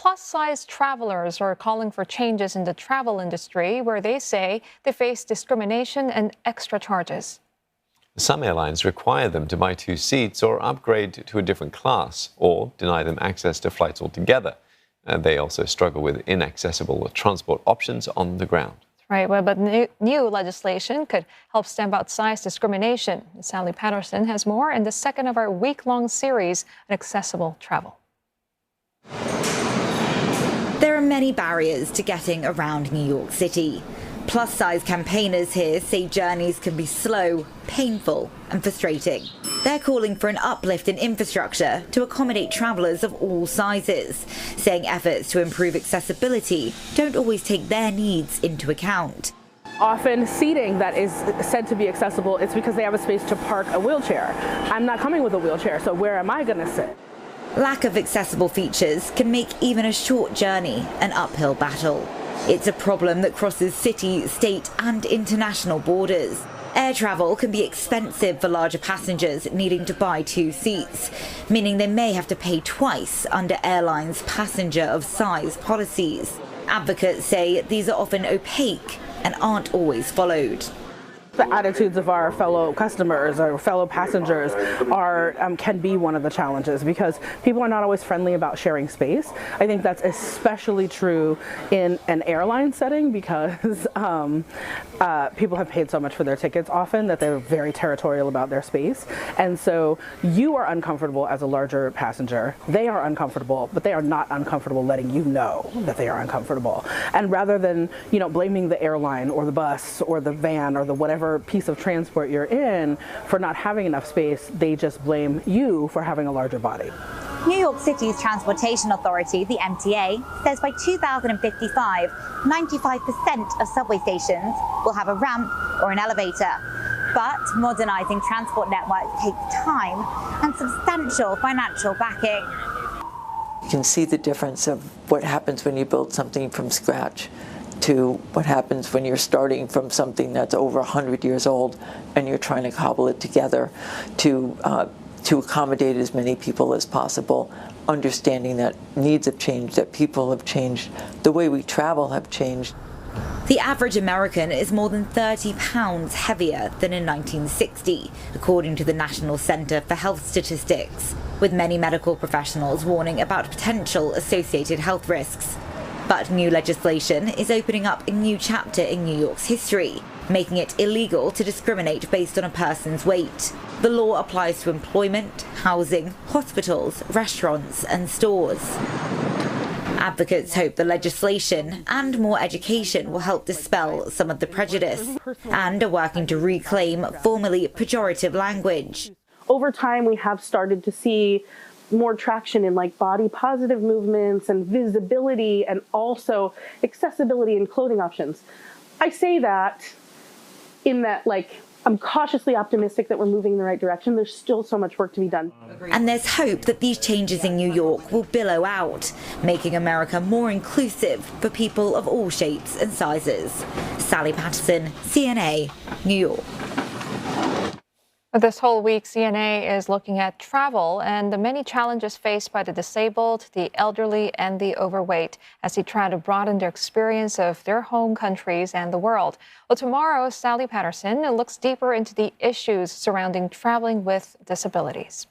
plus-size travelers are calling for changes in the travel industry, where they say they face discrimination and extra charges. Some airlines require them to buy 2 seats or upgrade to a different class, or deny them access to flights altogether. They also struggle with inaccessible transport options on the ground. Right, well, but new legislation could help stamp out size discrimination. Sally Patterson has more in the second of our week-long series on accessible travel. There are many barriers to getting around New York City. Plus-size campaigners here say journeys can be slow, painful and frustrating. They're calling for an uplift in infrastructure to accommodate travellers of all sizes, saying efforts to improve accessibility don't always take their needs into account. Often seating that is said to be accessible, it's because they have a space to park a wheelchair. I'm not coming with a wheelchair, so where am I going to sit? Lack of accessible features can make even a short journey an uphill battle. It's a problem that crosses city, state and international borders. Air travel can be expensive for larger passengers needing to buy 2 seats, meaning they may have to pay twice under airlines' passenger of size policies. Advocates say these are often opaque and aren't always followed. The attitudes of our fellow customers or fellow passengers can be one of the challenges, because people are not always friendly about sharing space. I think that's especially true in an airline setting, because people have paid so much for their tickets often that they're very territorial about their space. And so you are uncomfortable as a larger passenger. They are uncomfortable, but they are not uncomfortable letting you know that they are uncomfortable. And rather than, blaming the airline or the bus or the van or the whatever piece of transport you're in for not having enough space, they just blame you for having a larger body. New York City's Transportation Authority, the MTA, says by 2055, 95% of subway stations will have a ramp or an elevator. But modernising transport networks takes time and substantial financial backing. You can see the difference of what happens when you build something from scratch to what happens when you're starting from something that's over 100 years old and you're trying to cobble it together to accommodate as many people as possible, understanding that needs have changed, that people have changed, the way we travel have changed. The average American is more than 30 pounds heavier than in 1960, according to the National Center for Health Statistics, with many medical professionals warning about potential associated health risks. But new legislation is opening up a new chapter in New York's history, making it illegal to discriminate based on a person's weight. The law applies to employment, housing, hospitals, restaurants and stores. Advocates hope the legislation and more education will help dispel some of the prejudice, and are working to reclaim formerly pejorative language. Over time, we have started to see more traction in body positive movements and visibility, and also accessibility and clothing options. I say that in that I'm cautiously optimistic that we're moving in the right direction. There's still so much work to be done. And there's hope that these changes in New York will billow out, making America more inclusive for people of all shapes and sizes. Sally Patterson, CNA, New York. This whole week, CNA is looking at travel and the many challenges faced by the disabled, the elderly, and the overweight as they try to broaden their experience of their home countries and the world. Well, tomorrow, Sally Patterson looks deeper into the issues surrounding traveling with disabilities.